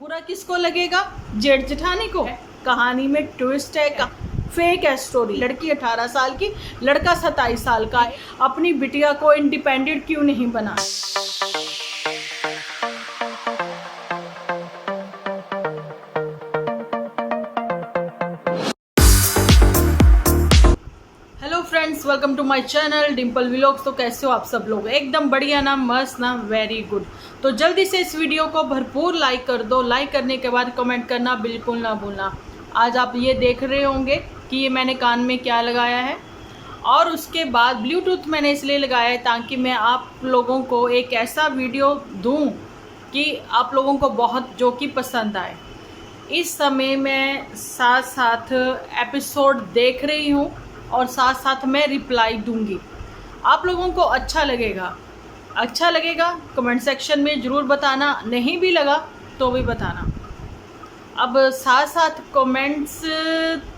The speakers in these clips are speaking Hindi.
बुरा किसको लगेगा? जेठ जेठानी को। कहानी में ट्विस्ट है, फेक है स्टोरी। लड़की 18 साल की, लड़का 27 साल का है। अपनी बिटिया को इंडिपेंडेंट क्यों नहीं बना? Hello friends, welcome to my channel Dimple vlogs. तो कैसे हो आप सब लोग? एकदम बढ़िया ना, मस्त ना, वेरी गुड। तो जल्दी से इस वीडियो को भरपूर लाइक कर दो। लाइक करने के बाद कमेंट करना बिल्कुल ना भूलना। आज आप ये देख रहे होंगे कि ये मैंने कान में क्या लगाया है, और उसके बाद ब्लूटूथ मैंने इसलिए लगाया है ताकि मैं आप लोगों को एक ऐसा वीडियो दूं कि आप लोगों को बहुत जो कि पसंद आए। इस समय मैं साथ साथ एपिसोड देख रही हूँ और साथ साथ मैं रिप्लाई दूंगी। आप लोगों को अच्छा लगेगा कमेंट सेक्शन में ज़रूर बताना, नहीं भी लगा तो भी बताना। अब साथ साथ कमेंट्स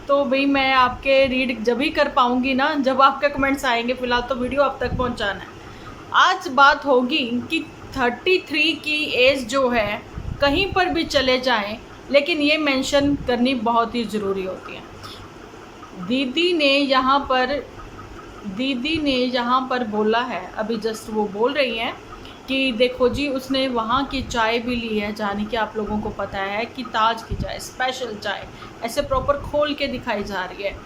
तो भाई मैं आपके रीड जब ही कर पाऊँगी ना जब आपके कमेंट्स आएंगे। फ़िलहाल तो वीडियो अब तक पहुँचाना है। आज बात होगी कि 33 की एज जो है कहीं पर भी चले जाएं, लेकिन ये मेंशन करनी बहुत ही ज़रूरी होती है। दीदी ने यहाँ पर बोला है, अभी जस्ट वो बोल रही हैं कि देखो जी उसने वहाँ की चाय भी ली है, जाने कि आप लोगों को पता है कि ताज की चाय, स्पेशल चाय ऐसे प्रॉपर खोल के दिखाई जा रही है।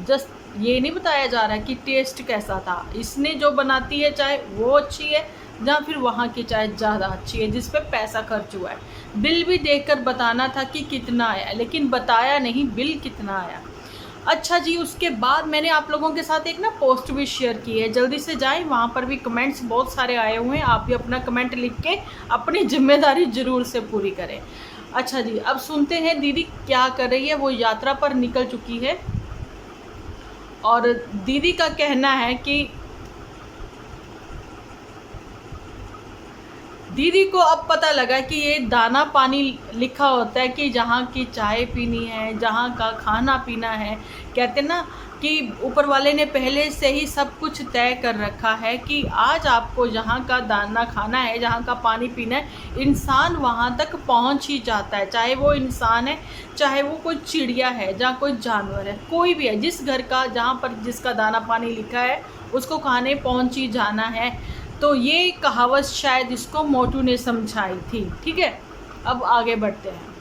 जस्ट ये नहीं बताया जा रहा है कि टेस्ट कैसा था। इसने जो बनाती है चाय वो अच्छी है या फिर वहाँ की चाय ज़्यादा अच्छी है जिस पे पैसा खर्च हुआ है। बिल भी देखकर बताना था कि कितना आया, लेकिन बताया नहीं बिल कितना आया। अच्छा जी, उसके बाद मैंने आप लोगों के साथ एक ना पोस्ट भी शेयर की है, जल्दी से जाएं, वहाँ पर भी कमेंट्स बहुत सारे आए हुए हैं। आप भी अपना कमेंट लिख के अपनी जिम्मेदारी ज़रूर से पूरी करें। अच्छा जी, अब सुनते हैं दीदी क्या कर रही है। वो यात्रा पर निकल चुकी है और दीदी का कहना है कि दीदी को अब पता लगा कि ये दाना पानी लिखा होता है कि जहाँ की चाय पीनी है, जहाँ का खाना पीना है। कहते ना कि ऊपर वाले ने पहले से ही सब कुछ तय कर रखा है कि आज आपको जहाँ का दाना खाना है, जहाँ का पानी पीना है। इंसान वहाँ तक पहुँच ही जाता है, चाहे वो इंसान है, चाहे वो कोई चिड़िया है, जहाँ कोई जानवर है, कोई भी है। जिस घर का जहाँ पर जिसका दाना पानी लिखा है उसको खाने पहुँच ही जाना है। तो ये कहावत शायद इसको मोटू ने समझाई थी। ठीक है, अब आगे बढ़ते हैं,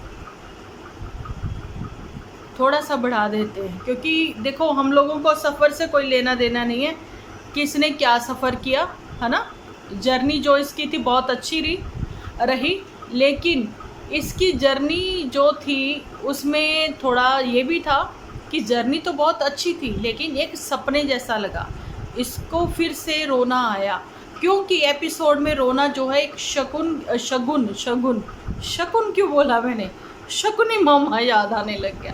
थोड़ा सा बढ़ा देते हैं, क्योंकि देखो हम लोगों को सफ़र से कोई लेना देना नहीं है, किसने क्या सफ़र किया है ना। जर्नी जो इसकी थी बहुत अच्छी रही, लेकिन इसकी जर्नी जो थी उसमें थोड़ा ये भी था कि जर्नी तो बहुत अच्छी थी लेकिन एक सपने जैसा लगा। इसको फिर से रोना आया, क्योंकि एपिसोड में रोना जो है एक शकुन क्यों बोला मैंने, शकुनी मामा याद आने लग गया।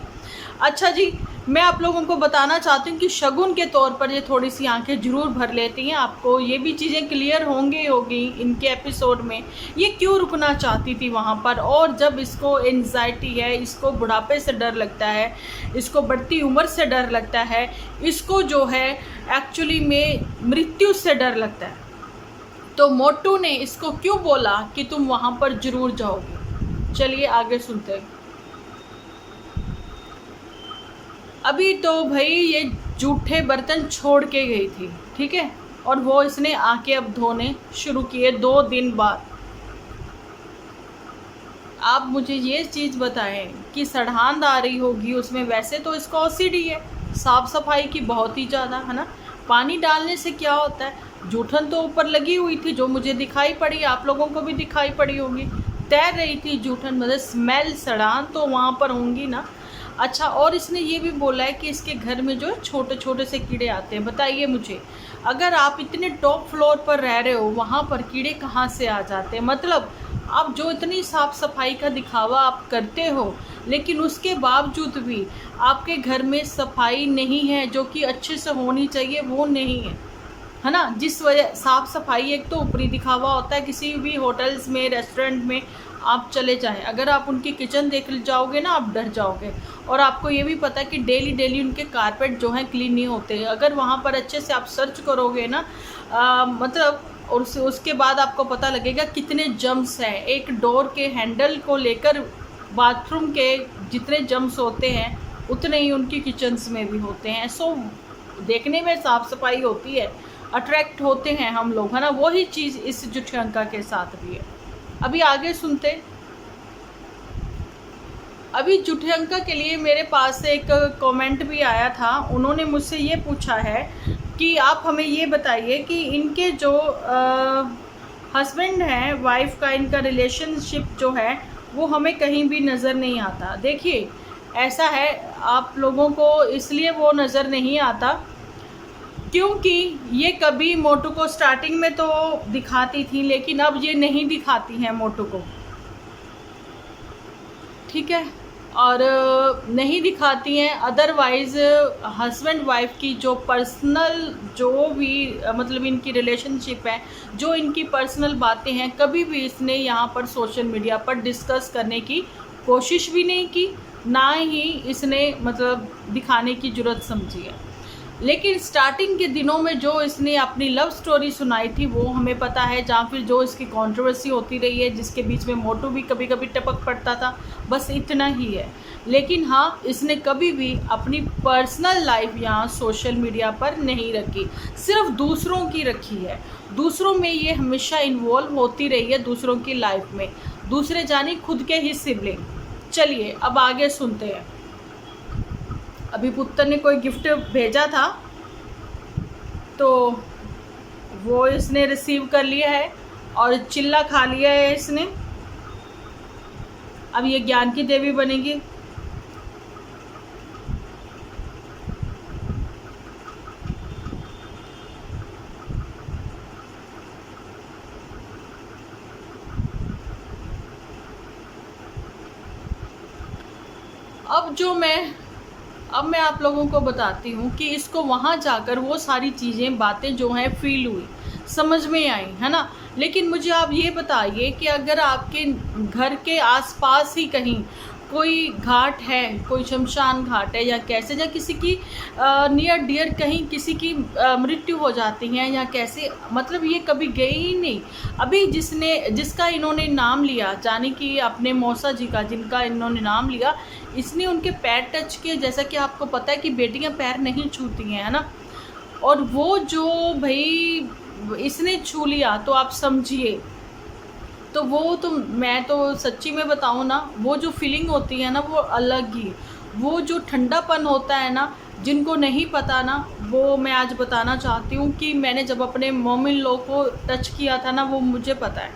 अच्छा जी, मैं आप लोगों को बताना चाहती हूँ कि शगुन के तौर पर ये थोड़ी सी आंखें ज़रूर भर लेती हैं। आपको ये भी चीज़ें क्लियर होगी इनके एपिसोड में, ये क्यों रुकना चाहती थी वहाँ पर। और जब इसको एंजाइटी है, इसको बुढ़ापे से डर लगता है, इसको बढ़ती उम्र से डर लगता है, इसको जो है एक्चुअली में मृत्यु से डर लगता है, तो मोटू ने इसको क्यों बोला कि तुम वहाँ पर ज़रूर जाओगे। चलिए आगे सुनते हैं। अभी तो भाई ये जूठे बर्तन छोड़ के गई थी, ठीक है, और वो इसने आके अब धोने शुरू किए 2 दिन बाद। आप मुझे ये चीज़ बताएं कि सड़हांद आ रही होगी उसमें, वैसे तो इसको ओसीडी है, साफ़ सफाई की बहुत ही ज़्यादा, है ना। पानी डालने से क्या होता है, जूठन तो ऊपर लगी हुई थी जो मुझे दिखाई पड़ी, आप लोगों को भी दिखाई पड़ी होगी, तैर रही थी जूठन, मतलब स्मेल सड़ान तो वहाँ पर होंगी ना। अच्छा, और इसने ये भी बोला है कि इसके घर में जो है छोटे छोटे से कीड़े आते हैं। बताइए मुझे, अगर आप इतने टॉप फ्लोर पर रह रहे हो वहाँ पर कीड़े कहाँ से आ जाते हैं। मतलब आप जो इतनी साफ़ सफाई का दिखावा आप करते हो, लेकिन उसके बावजूद भी आपके घर में सफाई नहीं है जो कि अच्छे से होनी चाहिए, वो नहीं है ना। जिस वजह साफ़ सफाई एक तो ऊपरी दिखावा होता है, किसी भी होटल्स में, रेस्टोरेंट में आप चले जाएं, अगर आप उनकी किचन देख जाओगे ना आप डर जाओगे। और आपको ये भी पता है कि डेली उनके कारपेट जो हैं क्लीन नहीं होते। अगर वहाँ पर अच्छे से आप सर्च करोगे ना, मतलब और उसके बाद आपको पता लगेगा कितने जम्स हैं। एक डोर के हैंडल को लेकर बाथरूम के जितने जम्स होते हैं उतने ही उनकी किचन्स में भी होते हैं। सो देखने में साफ़ सफाई होती है, अट्रैक्ट होते हैं हम लोग, है ना। वही चीज़ इस जुठियंका के साथ भी है। अभी आगे सुनते। अभी जुठियंका के लिए मेरे पास एक कमेंट भी आया था। उन्होंने मुझसे ये पूछा है कि आप हमें ये बताइए कि इनके जो हस्बैंड हैं, वाइफ का इनका रिलेशनशिप जो है वो हमें कहीं भी नज़र नहीं आता। देखिए ऐसा है, आप लोगों को इसलिए वो नज़र नहीं आता क्योंकि ये कभी मोटू को स्टार्टिंग में तो दिखाती थी, लेकिन अब ये नहीं दिखाती हैं मोटू को, ठीक है, और नहीं दिखाती हैं। अदरवाइज़ हस्बैंड वाइफ की जो पर्सनल जो भी मतलब इनकी रिलेशनशिप है, जो इनकी पर्सनल बातें हैं, कभी भी इसने यहाँ पर सोशल मीडिया पर डिस्कस करने की कोशिश भी नहीं की, ना ही इसने मतलब दिखाने की ज़रूरत समझी है। लेकिन स्टार्टिंग के दिनों में जो इसने अपनी लव स्टोरी सुनाई थी वो हमें पता है, जहाँ फिर जो इसकी कंट्रोवर्सी होती रही है, जिसके बीच में मोटू भी कभी कभी टपक पड़ता था, बस इतना ही है। लेकिन हाँ, इसने कभी भी अपनी पर्सनल लाइफ यहाँ सोशल मीडिया पर नहीं रखी, सिर्फ दूसरों की रखी है। दूसरों में ये हमेशा इन्वॉल्व होती रही है, दूसरों की लाइफ में, दूसरे जानी खुद के ही सिबलिंग। चलिए अब आगे सुनते हैं। अभी पुत्र ने कोई गिफ्ट भेजा था तो वो इसने रिसीव कर लिया है और चिल्ला खा लिया है इसने। अब ये ज्ञान की देवी बनेगी। अब मैं आप लोगों को बताती हूँ कि इसको वहाँ जाकर वो सारी चीज़ें, बातें जो हैं फील हुई, समझ में आई, है ना। लेकिन मुझे आप ये बताइए कि अगर आपके घर के आसपास ही कहीं कोई घाट है, कोई शमशान घाट है या कैसे, या किसी की नियर डियर कहीं किसी की मृत्यु हो जाती है या कैसे, मतलब ये कभी गए ही नहीं। अभी जिसका इन्होंने नाम लिया, जाने कि अपने मौसा जी का जिनका इन्होंने नाम लिया, इसने उनके पैर टच किए। जैसा कि आपको पता है कि बेटियां पैर नहीं छूती हैं, है ना। और वो जो भाई इसने छू लिया तो आप समझिए, तो वो तो मैं तो सच्ची में बताऊँ ना, वो जो फीलिंग होती है ना वो अलग ही, वो जो ठंडापन होता है ना, जिनको नहीं पता ना, वो मैं आज बताना चाहती हूँ कि मैंने जब अपने मोमिन लोग को टच किया था ना, वो मुझे पता है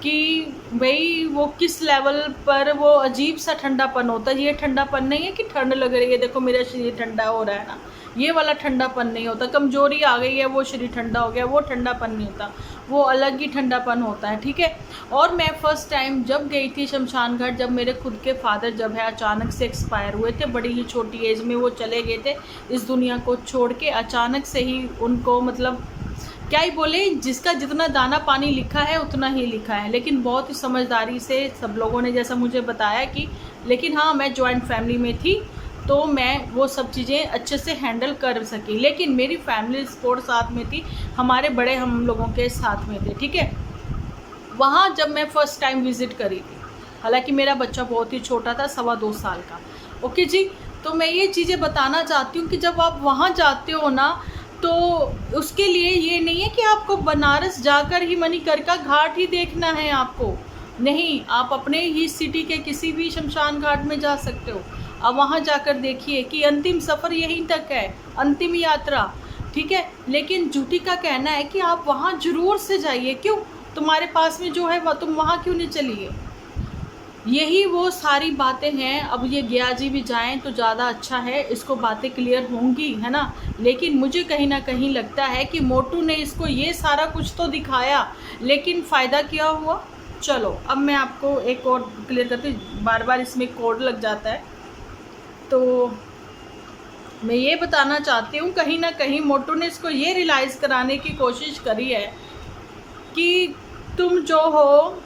कि भाई वो किस लेवल पर वो अजीब सा ठंडापन होता है। ये ठंडापन नहीं है कि ठंड लग रही है, देखो मेरा शरीर ठंडा हो रहा है ना, ये वाला ठंडापन नहीं होता। कमजोरी आ गई है, वो शरीर ठंडा हो गया, वो ठंडापन नहीं होता, वो अलग ही ठंडापन होता है, ठीक है। और मैं फ़र्स्ट टाइम जब गई थी शमशान घाट, जब मेरे खुद के फादर जब है अचानक से एक्सपायर हुए थे, बड़ी ही छोटी एज में वो चले गए थे इस दुनिया को छोड़ के, अचानक से ही उनको, मतलब क्या ही बोले, जिसका जितना दाना पानी लिखा है उतना ही लिखा है। लेकिन बहुत ही समझदारी से सब लोगों ने जैसा मुझे बताया कि, लेकिन हाँ मैं जॉइंट फैमिली में थी तो मैं वो सब चीज़ें अच्छे से हैंडल कर सकी। लेकिन मेरी फैमिली सपोर्ट साथ में थी, हमारे बड़े हम लोगों के साथ में थे, ठीक है। वहाँ जब मैं फ़र्स्ट टाइम विज़िट करी थी, हालांकि मेरा बच्चा बहुत ही छोटा था, 2.25 साल का, ओके जी। तो मैं ये चीज़ें बताना चाहती हूँ कि जब आप वहाँ जाते हो ना, तो उसके लिए ये नहीं है कि आपको बनारस जाकर ही मणिकर्णिका घाट ही देखना है आपको, नहीं, आप अपने ही सिटी के किसी भी शमशान घाट में जा सकते हो। अब वहाँ जाकर देखिए कि अंतिम सफ़र यहीं तक है, अंतिम यात्रा, ठीक है। लेकिन जूटी का कहना है कि आप वहाँ ज़रूर से जाइए, क्यों, तुम्हारे पास में जो है वह तुम वहाँ क्यों नहीं चलिए। यही वो सारी बातें हैं। अब ये गया जी भी जाएं तो ज़्यादा अच्छा है, इसको बातें क्लियर होंगी, है ना। लेकिन मुझे कहीं ना कहीं लगता है कि मोटू ने इसको ये सारा कुछ तो दिखाया, लेकिन फ़ायदा क्या हुआ। चलो अब मैं आपको एक और क्लियर करती हूँ, बार बार इसमें कोड लग जाता है, तो मैं ये बताना चाहती हूँ कहीं ना कहीं मोटू ने इसको ये रियलाइज़ कराने की कोशिश करी है कि तुम जो हो,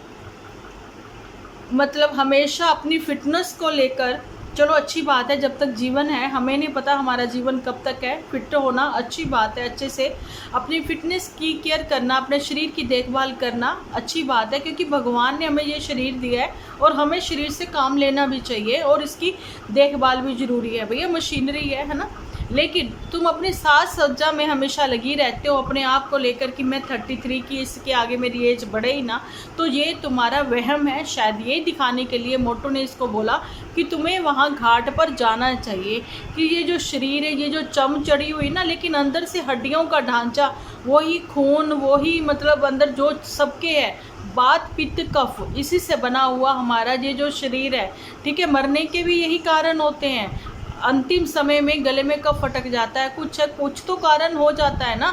मतलब हमेशा अपनी फ़िटनेस को लेकर चलो अच्छी बात है, जब तक जीवन है हमें नहीं पता हमारा जीवन कब तक है। फिट होना अच्छी बात है, अच्छे से अपनी फिटनेस की केयर करना, अपने शरीर की देखभाल करना अच्छी बात है, क्योंकि भगवान ने हमें ये शरीर दिया है और हमें शरीर से काम लेना भी चाहिए और इसकी देखभाल भी ज़रूरी है। भैया मशीनरी है ना। लेकिन तुम अपनी साज सज्जा में हमेशा लगी रहते हो अपने आप को लेकर कि मैं 33 की, इसके आगे मेरी एज बढ़े ही ना, तो ये तुम्हारा वहम है। शायद ये दिखाने के लिए मोटू ने इसको बोला कि तुम्हें वहाँ घाट पर जाना चाहिए, कि ये जो शरीर है, ये जो चम चढ़ी हुई ना, लेकिन अंदर से हड्डियों का ढांचा वही खून, वही मतलब अंदर जो सबके है, बात पित्त कफ, इसी से बना हुआ हमारा ये जो शरीर है। ठीक है, मरने के भी यही कारण होते हैं। अंतिम समय में गले में कब फटक जाता है, कुछ तो कारण हो जाता है ना।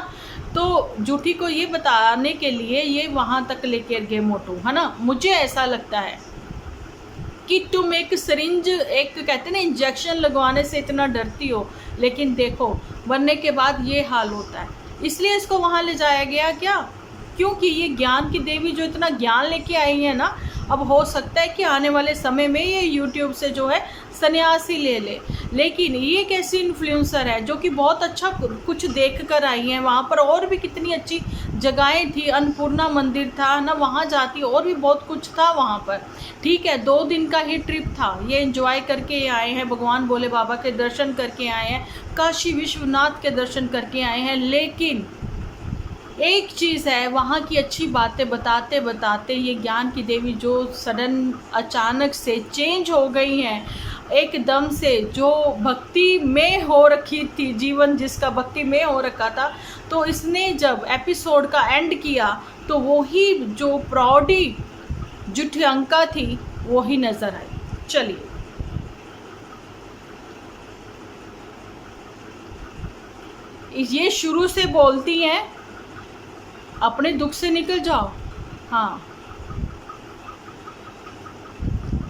तो जूठी को ये बताने के लिए ये वहाँ तक लेकर गए मोटू, है ना। मुझे ऐसा लगता है कि तुम एक सिरिंज, एक कहते हैं ना इंजेक्शन लगवाने से इतना डरती हो, लेकिन देखो बनने के बाद ये हाल होता है। इसलिए इसको वहाँ ले जाया गया क्या? क्योंकि ये ज्ञान की देवी जो इतना ज्ञान लेके आई है ना, अब हो सकता है कि आने वाले समय में ये यूट्यूब से जो है सन्यासी ले ले। लेकिन ये एक ऐसी इन्फ्लुएंसर है जो कि बहुत अच्छा कुछ देख कर आई है। वहाँ पर और भी कितनी अच्छी जगहें थी, अन्नपूर्णा मंदिर था ना, वहाँ जाती और भी बहुत कुछ था वहाँ पर। ठीक है, 2 दिन का ही ट्रिप था, ये एंजॉय करके आए हैं, भगवान भोले बाबा के दर्शन करके आए हैं, काशी विश्वनाथ के दर्शन करके आए हैं। लेकिन एक चीज़ है, वहाँ की अच्छी बातें बताते बताते ये ज्ञान की देवी जो सडन अचानक से चेंज हो गई हैं एकदम से, जो भक्ति में हो रखी थी, जीवन जिसका भक्ति में हो रखा था, तो इसने जब एपिसोड का एंड किया तो वही जो प्रौढ़ी जुठियंका थी वही नज़र आई। चलिए ये शुरू से बोलती हैं अपने दुख से निकल जाओ। हाँ,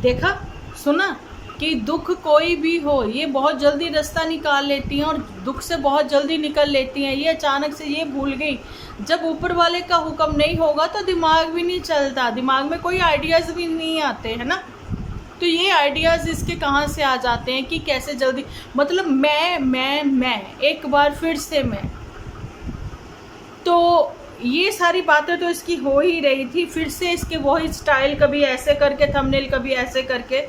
देखा सुना कि दुख कोई भी हो ये बहुत जल्दी रास्ता निकाल लेती हैं और दुख से बहुत जल्दी निकल लेती हैं। ये अचानक से ये भूल गई, जब ऊपर वाले का हुक्म नहीं होगा तो दिमाग भी नहीं चलता, दिमाग में कोई आइडियाज़ भी नहीं आते हैं ना। तो ये आइडियाज़ इसके कहाँ से आ जाते हैं कि कैसे जल्दी, मतलब मैं एक बार फिर से मैं, तो ये सारी बातें तो इसकी हो ही रही थी। फिर से इसके वही स्टाइल, कभी ऐसे करके थंबनेल, कभी ऐसे करके।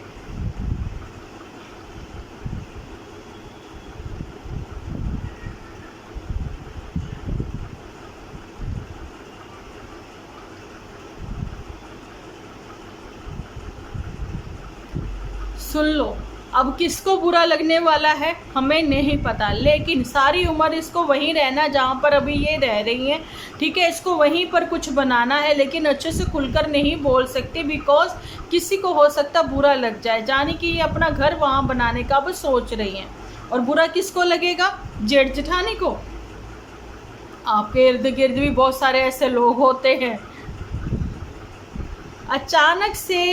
सुन लो, अब किसको बुरा लगने वाला है हमें नहीं पता, लेकिन सारी उम्र इसको वहीं रहना जहाँ पर अभी ये रह रही हैं। ठीक है, इसको वहीं पर कुछ बनाना है, लेकिन अच्छे से खुलकर नहीं बोल सकते, बिकॉज किसी को हो सकता बुरा लग जाए, जाने कि ये अपना घर वहाँ बनाने का अब सोच रही हैं। और बुरा किसको लगेगा? जेठ जेठानी को। आपके इर्द गिर्द भी बहुत सारे ऐसे लोग होते हैं। अचानक से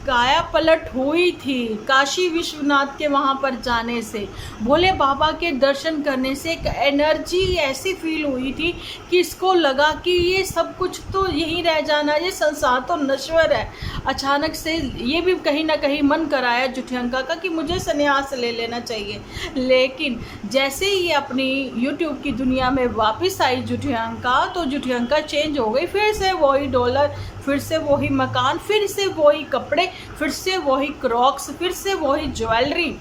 काया पलट हुई थी काशी विश्वनाथ के वहाँ पर जाने से, भोले बाबा के दर्शन करने से एक एनर्जी ऐसी फील हुई थी कि इसको लगा कि ये सब कुछ तो यहीं रह जाना, ये संसार तो नश्वर है। अचानक से ये भी कहीं ना कहीं मन कराया जुठियंका का कि मुझे संन्यास ले लेना चाहिए। लेकिन जैसे ही ये अपनी यूट्यूब की दुनिया में वापस आई जुठियंका, तो जुठियंका चेंज हो गई। फिर से वही डॉलर, फिर से वही मकान, फिर से वही कपड़े, फिर से वही क्रॉक्स, फिर से वही ज्वेलरी,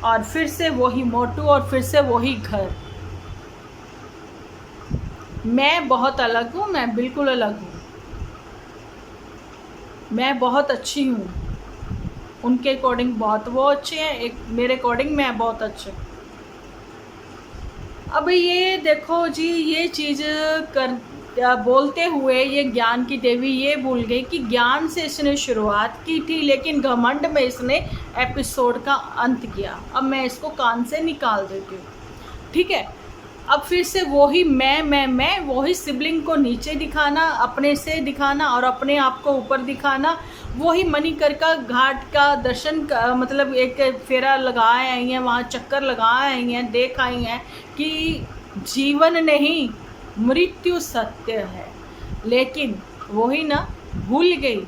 और फिर से वही मोटू, और फिर से वही घर। मैं बहुत अलग हूँ, मैं बिल्कुल अलग हूँ, मैं बहुत अच्छी हूँ। उनके अकॉर्डिंग बहुत वो अच्छे हैं, एक मेरे अकॉर्डिंग मैं बहुत अच्छे। अब ये देखो जी, ये चीज़ कर बोलते हुए ये ज्ञान की देवी ये भूल गई कि ज्ञान से इसने शुरुआत की थी, लेकिन घमंड में इसने एपिसोड का अंत किया। अब मैं इसको कान से निकाल देती हूँ। ठीक है, अब फिर से वही मैं वही सिबलिंग को नीचे दिखाना, अपने से दिखाना और अपने आप को ऊपर दिखाना, वही मणिकर्णिका घाट का दर्शन का, मतलब एक फेरा लगा आई हैं, वहाँ चक्कर लगा आई हैं, देख आई हैं कि जीवन नहीं मृत्यु सत्य है। लेकिन वही ना भूल गई,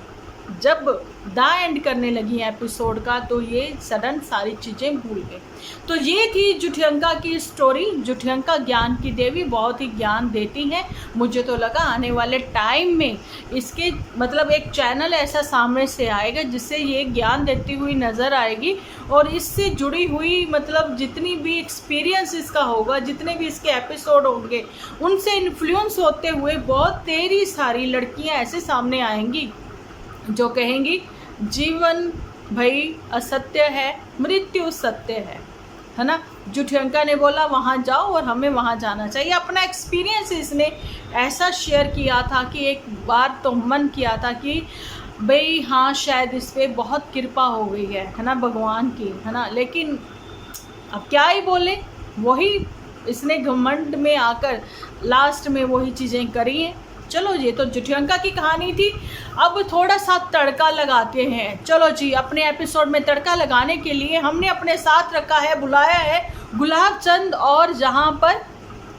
जब द एंड करने लगी एपिसोड का, तो ये सडन सारी चीज़ें भूल गई। तो ये थी जुठियंका की स्टोरी। जुठियंका ज्ञान की देवी, बहुत ही ज्ञान देती हैं। मुझे तो लगा आने वाले टाइम में इसके मतलब एक चैनल ऐसा सामने से आएगा जिससे ये ज्ञान देती हुई नज़र आएगी, और इससे जुड़ी हुई मतलब जितनी भी एक्सपीरियंस इसका होगा, जितने भी इसके एपिसोड होंगे, उनसे इन्फ्लुएंस होते हुए बहुत तेरी सारी लड़कियां ऐसे सामने आएंगी जो कहेंगी जीवन भाई असत्य है, मृत्यु सत्य है ना। जुठियंका ने बोला वहाँ जाओ और हमें वहाँ जाना चाहिए। अपना एक्सपीरियंस इसने ऐसा शेयर किया था कि एक बार तो मन किया था कि भाई हाँ शायद इस पर बहुत कृपा हो गई है ना भगवान की, है ना। लेकिन अब क्या ही बोले, वही इसने घमंड में आकर लास्ट में वही चीज़ें करी हैं। चलो ये तो जुठियंका की कहानी थी। अब थोड़ा सा तड़का लगाते हैं। चलो जी, अपने एपिसोड में तड़का लगाने के लिए हमने अपने साथ रखा है, बुलाया है गुलाब चंद और जहाँ पर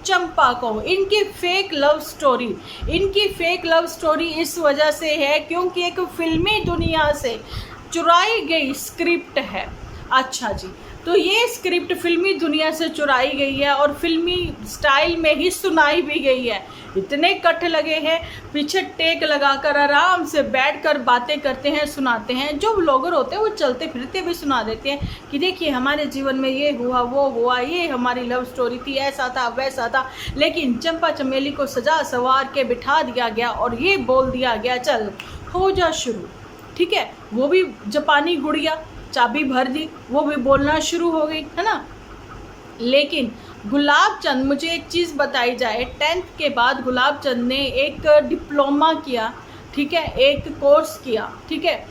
चंपा को। इनकी फेक लव स्टोरी इस वजह से है क्योंकि एक फिल्मी दुनिया से चुराई गई स्क्रिप्ट है। अच्छा जी, तो ये स्क्रिप्ट फिल्मी दुनिया से चुराई गई है और फिल्मी स्टाइल में ही सुनाई भी गई है। इतने कट लगे हैं, पीछे टेक लगाकर आराम से बैठकर बातें करते हैं, सुनाते हैं। जो ब्लॉगर होते हैं वो चलते फिरते भी सुना देते हैं कि देखिए हमारे जीवन में ये हुआ, वो हुआ, ये हमारी लव स्टोरी थी, ऐसा था वैसा था। लेकिन चंपा चमेली को सजा सवार के बिठा दिया गया और ये बोल दिया गया चल हो जा शुरू, ठीक है। वो भी जापानी गुड़िया, चाबी भर दी, वो भी बोलना शुरू हो गई, है ना। लेकिन गुलाब चंद, मुझे एक चीज़ बताई जाए, 10th के बाद गुलाब चंद ने एक डिप्लोमा किया, ठीक है, एक कोर्स किया, ठीक है।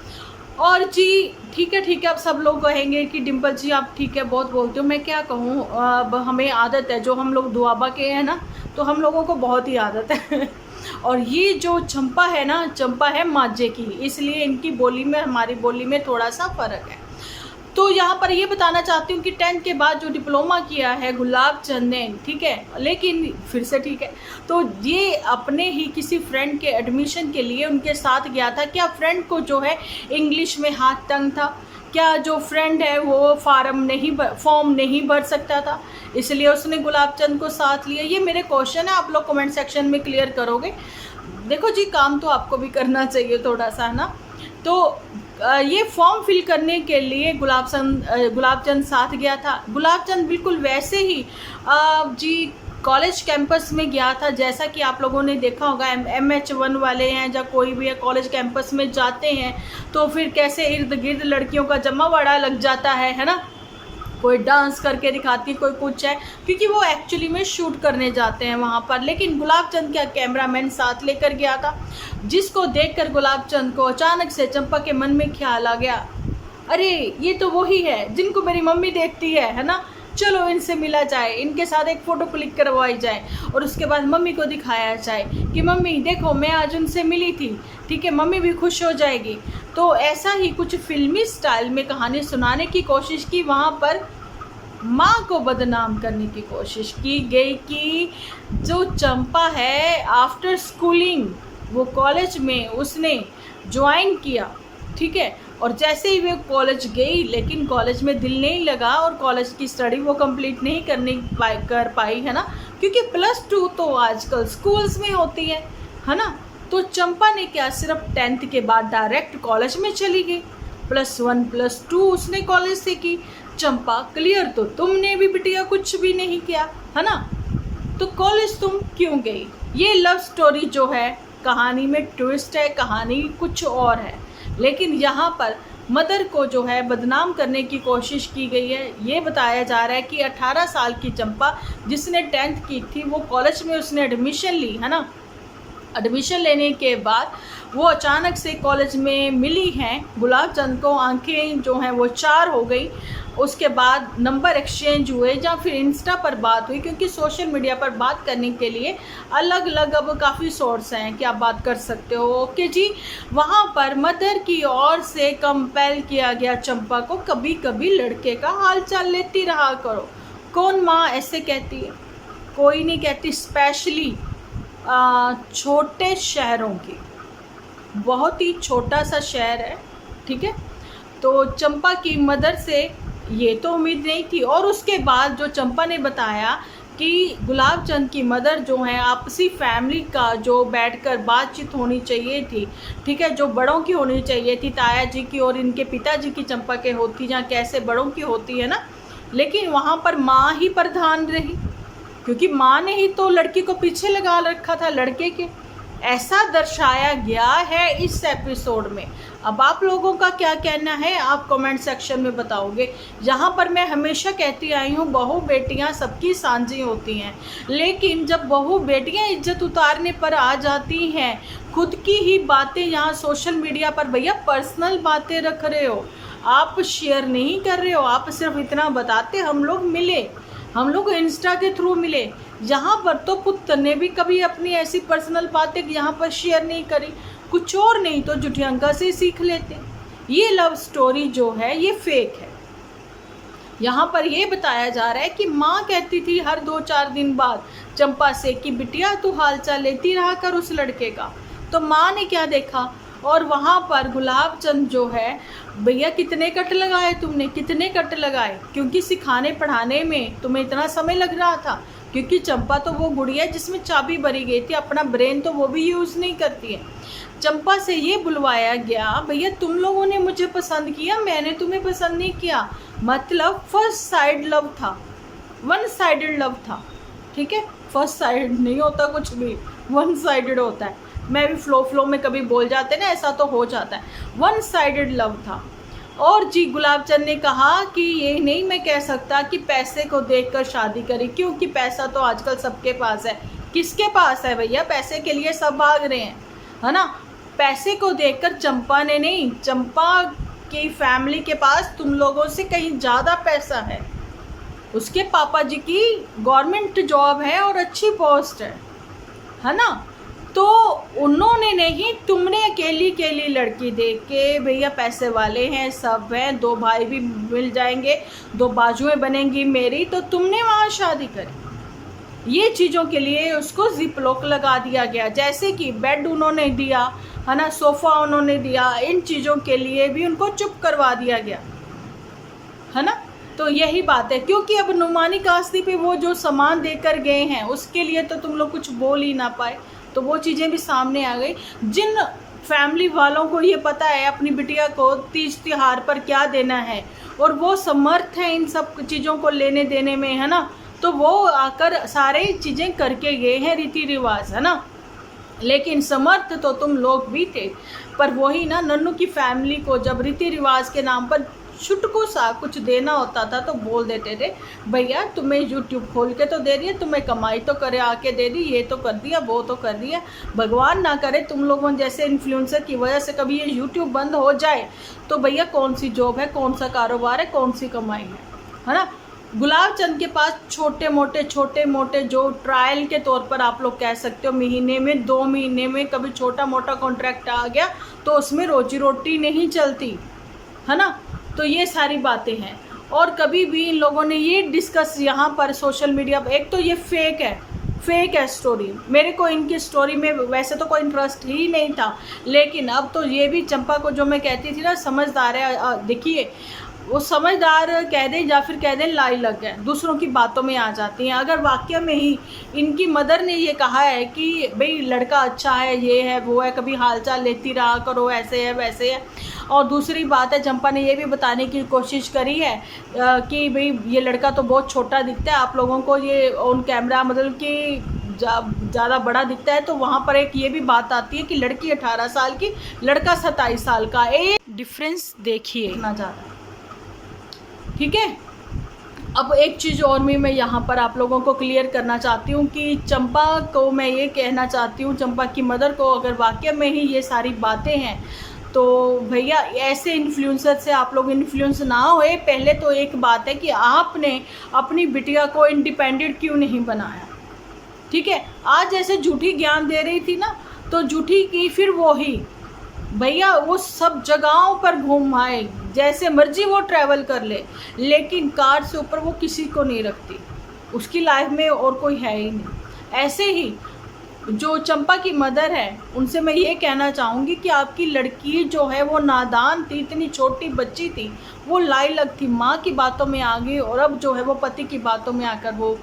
और जी ठीक है, अब सब लोग कहेंगे कि डिम्पल जी आप ठीक है बहुत बोलते हो। मैं क्या कहूँ, अब हमें आदत है, जो हम लोग दुआबा के हैं ना, तो हम लोगों को बहुत ही आदत है और ये जो चंपा है ना, चंपा है माजे की, इसलिए इनकी बोली में हमारी बोली में थोड़ा सा फ़र्क है। तो यहाँ पर ये बताना चाहती हूँ कि 10th के बाद जो डिप्लोमा किया है गुलाब चंद ने, ठीक है, लेकिन फिर से ठीक है, तो ये अपने ही किसी फ्रेंड के एडमिशन के लिए उनके साथ गया था। क्या फ्रेंड को जो है इंग्लिश में हाथ तंग था? क्या जो फ्रेंड है वो फॉर्म नहीं भर सकता था, इसलिए उसने गुलाब चंद को साथ लिया? ये मेरे क्वेश्चन है, आप लोग कमेंट सेक्शन में क्लियर करोगे। देखो जी, काम तो आपको भी करना चाहिए थोड़ा सा, है ना। तो ये फॉर्म फिल करने के लिए गुलाब चंद साथ गया था। गुलाब चंद बिल्कुल वैसे ही जी कॉलेज कैंपस में गया था, जैसा कि आप लोगों ने देखा होगा MH1 वाले हैं या कोई भी है कॉलेज कैंपस में जाते हैं तो फिर कैसे इर्द गिर्द लड़कियों का जमावड़ा लग जाता है ना। कोई डांस करके दिखाती है, कोई कुछ है, क्योंकि वो एक्चुअली में शूट करने जाते हैं वहाँ पर। लेकिन गुलाब चंद क्या कैमरामैन साथ लेकर गया था, जिसको देखकर गुलाब चंद को अचानक से चंपा के मन में ख्याल आ गया, अरे ये तो वही है जिनको मेरी मम्मी देखती है ना, चलो इनसे मिला जाए, इनके साथ एक फ़ोटो क्लिक करवाई जाए और उसके बाद मम्मी को दिखाया जाए कि मम्मी देखो मैं आज उनसे मिली थी, ठीक है, मम्मी भी खुश हो जाएगी। तो ऐसा ही कुछ फिल्मी स्टाइल में कहानी सुनाने की कोशिश की। वहाँ पर माँ को बदनाम करने की कोशिश की गई कि जो चंपा है आफ्टर स्कूलिंग वो कॉलेज में उसने ज्वाइन किया, ठीक है, और जैसे ही वो कॉलेज गई लेकिन कॉलेज में दिल नहीं लगा और कॉलेज की स्टडी वो कंप्लीट नहीं कर पाई, है ना, क्योंकि +2 तो आजकल स्कूल्स में होती है ना। तो चंपा ने क्या सिर्फ 10th के बाद डायरेक्ट कॉलेज में चली गई, +1 +2 उसने कॉलेज से की। चंपा क्लियर तो तुमने भी बिटिया कुछ भी नहीं किया, है ना, तो कॉलेज तुम क्यों गई? ये लव स्टोरी जो है कहानी में ट्विस्ट है, कहानी कुछ और है, लेकिन यहाँ पर मदर को जो है बदनाम करने की कोशिश की गई है। ये बताया जा रहा है कि 18 साल की चंपा जिसने 10th की थी वो कॉलेज में उसने एडमिशन ली, है ना। एडमिशन लेने के बाद वो अचानक से कॉलेज में मिली हैं गुलाब चंद को, आंखें जो हैं वो 4 हो गई। उसके बाद नंबर एक्सचेंज हुए या फिर इंस्टा पर बात हुई, क्योंकि सोशल मीडिया पर बात करने के लिए अलग अलग अब काफ़ी सोर्स हैं कि आप बात कर सकते हो। ओके जी, वहाँ पर मदर की ओर से कंपेल किया गया चंपा को कभी कभी लड़के का हाल चाल लेती रहा करो। कौन माँ ऐसे कहती है? कोई नहीं कहती, स्पेशली छोटे शहरों की। बहुत ही छोटा सा शहर है ठीक है। तो चंपा की मदर से ये तो उम्मीद नहीं थी। और उसके बाद जो चंपा ने बताया कि गुलाब चंद की मदर जो है आपसी फैमिली का जो बैठकर बातचीत होनी चाहिए थी, ठीक है, जो बड़ों की होनी चाहिए थी, ताया जी की और इनके पिताजी की चंपा के होती, जहाँ कैसे बड़ों की होती है ना, लेकिन वहाँ पर माँ ही प्रधान रही, क्योंकि माँ ने ही तो लड़की को पीछे लगा रखा था लड़के के। ऐसा दर्शाया गया है इस एपिसोड में। अब आप लोगों का क्या कहना है आप कमेंट सेक्शन में बताओगे। यहाँ पर मैं हमेशा कहती आई हूँ, बहू बेटियाँ सबकी साझी होती हैं, लेकिन जब बहू बेटियाँ इज्जत उतारने पर आ जाती हैं, खुद की ही बातें यहाँ सोशल मीडिया पर, भैया पर्सनल बातें रख रहे हो, आप शेयर नहीं कर रहे हो, आप सिर्फ इतना बताते हम लोग मिले, हम लोग इंस्टा के थ्रू मिले। यहाँ पर तो पुत्र ने भी कभी अपनी ऐसी पर्सनल बातें यहाँ पर शेयर नहीं करी, कुछ और नहीं तो जुठियंका से सीख लेते। ये लव स्टोरी जो है ये फेक है। यहाँ पर ये बताया जा रहा है कि माँ कहती थी हर 2-4 दिन बाद चंपा से कि बिटिया तू हालचाल लेती रहा कर उस लड़के का। तो माँ ने क्या देखा, और वहाँ पर गुलाब चंद जो है, भैया कितने कट लगाए तुमने, कितने कट लगाए, क्योंकि सिखाने पढ़ाने में तुम्हें इतना समय लग रहा था, क्योंकि चंपा तो वो गुड़िया जिसमें चाबी भरी गई थी, अपना ब्रेन तो वो भी यूज़ नहीं करती है। चंपा से ये बुलवाया गया, भैया तुम लोगों ने मुझे पसंद किया, मैंने तुम्हें पसंद नहीं किया, मतलब फर्स्ट साइड लव था, वन साइडेड लव था, ठीक है। फर्स्ट साइड नहीं होता कुछ भी, वन साइडेड होता है। मैं भी फ्लो में कभी बोल जाते ना, ऐसा तो हो जाता है। वन साइडेड लव था। और जी गुलाब चंद ने कहा कि ये नहीं मैं कह सकता कि पैसे को देखकर शादी करी, क्योंकि पैसा तो आजकल सबके पास है। किसके पास है भैया, पैसे के लिए सब भाग रहे हैं, है ना। पैसे को देखकर चंपा ने नहीं, चंपा की फैमिली के पास तुम लोगों से कहीं ज़्यादा पैसा है। उसके पापा जी की गवर्नमेंट जॉब है और अच्छी पोस्ट है ना। तो उन्होंने नहीं, तुमने अकेली लड़की देख के, भैया पैसे वाले हैं, सब हैं, 2 भाई भी मिल जाएंगे, 2 बाजुएं बनेंगी मेरी, तो तुमने वहाँ शादी करी। ये चीज़ों के लिए उसको जिप लॉक लगा दिया गया, जैसे कि बेड उन्होंने दिया है ना, सोफ़ा उन्होंने दिया, इन चीज़ों के लिए भी उनको चुप करवा दिया गया, है ना। तो यही बात है, क्योंकि अब नुमानी कास्ती पे वो जो सामान देकर गए हैं उसके लिए तो तुम लोग कुछ बोल ही ना पाए, तो वो चीज़ें भी सामने आ गई। जिन फैमिली वालों को ये पता है अपनी बिटिया को तीज त्योहार पर क्या देना है, और वो समर्थ हैं इन सब चीज़ों को लेने देने में, है ना, तो वो आकर सारे चीज़ें करके गए हैं, रीति रिवाज, है ना। लेकिन समर्थ तो तुम लोग भी थे, पर वही ना, नन्नू की फैमिली को जब रीति रिवाज के नाम पर छुटकू सा कुछ देना होता था तो बोल देते थे, भैया तुम्हें यूट्यूब खोल के तो दे दिया, तुम्हें कमाई तो करे आके दे दी, ये तो कर दिया, वो तो कर दिया। भगवान ना करे तुम लोगों जैसे इन्फ्लुएंसर की वजह से कभी ये यूट्यूब बंद हो जाए, तो भैया कौन सी जॉब है, कौन सा कारोबार है, कौन सी कमाई है ना। गुलाब चंद के पास छोटे मोटे जो ट्रायल के तौर पर आप लोग कह सकते हो, महीने में 2 महीने में कभी छोटा मोटा कॉन्ट्रैक्ट आ गया तो उसमें रोजी रोटी नहीं चलती, है ना। तो ये सारी बातें हैं। और कभी भी इन लोगों ने ये डिस्कस यहाँ पर सोशल मीडिया पर, एक तो ये फेक है स्टोरी, मेरे को इनकी स्टोरी में वैसे तो कोई इंटरेस्ट ही नहीं था, लेकिन अब तो ये भी चंपा को जो मैं कहती थी ना समझदार है, देखिए वो समझदार कह दें या फिर कह दें लाई लग गए, दूसरों की बातों में आ जाती हैं। अगर वाकई में ही इनकी मदर ने ये कहा है कि भाई लड़का अच्छा है, ये है वो है, कभी हालचाल लेती रहा करो, ऐसे है वैसे है। और दूसरी बात है, चंपा ने ये भी बताने की कोशिश करी है कि भाई ये लड़का तो बहुत छोटा दिखता है, आप लोगों को ये ऑन कैमरा मतलब कि ज़्यादा बड़ा दिखता है। तो वहाँ पर एक ये भी बात आती है कि लड़की 18 साल की, लड़का 27 साल का, एक डिफरेंस देखिए ना ज़्यादा, ठीक है। अब एक चीज़ और भी मैं यहाँ पर आप लोगों को क्लियर करना चाहती हूँ कि चंपा को मैं ये कहना चाहती हूँ, चंपा की मदर को, अगर वाकई में ही ये सारी बातें हैं तो भैया ऐसे इन्फ्लुएंसर से आप लोग इन्फ्लुएंस ना होए। पहले तो एक बात है कि आपने अपनी बिटिया को इंडिपेंडेंट क्यों नहीं बनाया, ठीक है। आज जैसे झूठी ज्ञान दे रही थी ना, तो झूठी की फिर वो ही भैया वो सब जगहों पर घूम आए, जैसे मर्जी वो ट्रैवल कर ले, लेकिन कार से ऊपर वो किसी को नहीं रखती, उसकी लाइफ में और कोई है ही नहीं। ऐसे ही जो चंपा की मदर है उनसे मैं ये कहना चाहूँगी कि आपकी लड़की जो है वो नादान थी, इतनी छोटी बच्ची थी, वो लायलक थी, माँ की बातों में आ गई और अब जो है वो पति की बातों में आकर वो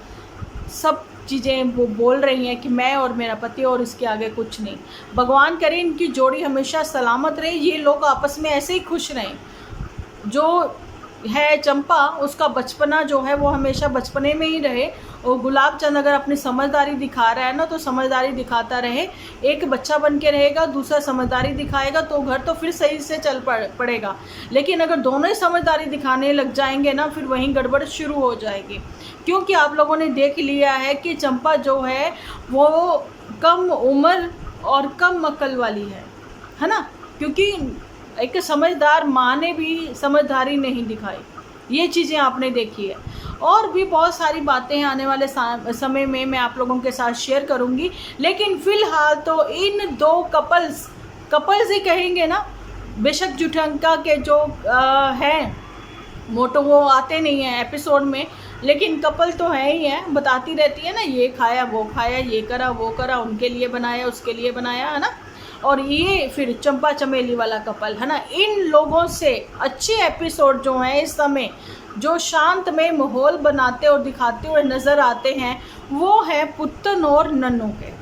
सब चीज़ें वो बोल रही हैं कि मैं और मेरा पति और इसके आगे कुछ नहीं। भगवान करे इनकी जोड़ी हमेशा सलामत रहे, ये लोग आपस में ऐसे ही खुश रहें। जो है चंपा, उसका बचपना जो है वो हमेशा बचपने में ही रहे, और गुलाब चंद अगर अपनी समझदारी दिखा रहा है ना तो समझदारी दिखाता रहे। एक बच्चा बन के रहेगा, दूसरा समझदारी दिखाएगा तो घर तो फिर सही से चल पड़ेगा। लेकिन अगर दोनों ही समझदारी दिखाने लग जाएंगे ना, फिर वहीं गड़बड़ शुरू हो जाएगी। क्योंकि आप लोगों ने देख लिया है कि चंपा जो है वो कम उम्र और कम अक्ल वाली है ना, क्योंकि एक समझदार माँ ने भी समझदारी नहीं दिखाई। ये चीज़ें आपने देखी है। और भी बहुत सारी बातें हैं आने वाले समय में मैं आप लोगों के साथ शेयर करूंगी। लेकिन फ़िलहाल तो इन दो कपल्स ही कहेंगे ना, बेशक जुठंका के जो हैं मोटो वो आते नहीं हैं एपिसोड में, लेकिन कपल तो है ही है, बताती रहती है ना, ये खाया वो खाया, ये करा वो करा, उनके लिए बनाया उसके लिए बनाया, है ना। और ये फिर चंपा चमेली वाला कपल है ना। इन लोगों से अच्छे एपिसोड जो हैं इस समय जो शांत में माहौल बनाते और दिखाते हुए नज़र आते हैं वो है पुत्तन और नन्नू के।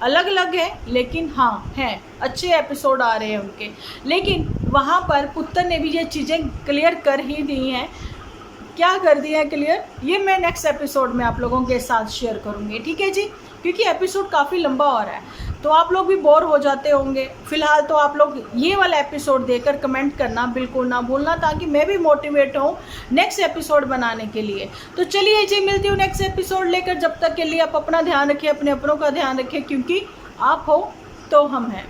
अलग अलग है लेकिन हाँ हैं, अच्छे एपिसोड आ रहे हैं उनके। लेकिन वहाँ पर पुत्तन ने भी ये चीज़ें क्लियर कर ही दी हैं। क्या कर दिया है क्लियर, ये मैं नेक्स्ट एपिसोड में आप लोगों के साथ शेयर करूँगी, ठीक है जी। क्योंकि एपिसोड काफ़ी लंबा हो रहा है तो आप लोग भी बोर हो जाते होंगे। फिलहाल तो आप लोग ये वाला एपिसोड देकर कमेंट करना बिल्कुल ना भूलना, ताकि मैं भी मोटिवेट हूँ नेक्स्ट एपिसोड बनाने के लिए। तो चलिए जी, मिलती हूँ नेक्स्ट एपिसोड लेकर। जब तक के लिए आप अपना ध्यान रखिए, अपने अपनों का ध्यान रखिए, क्योंकि आप हो तो हम हैं।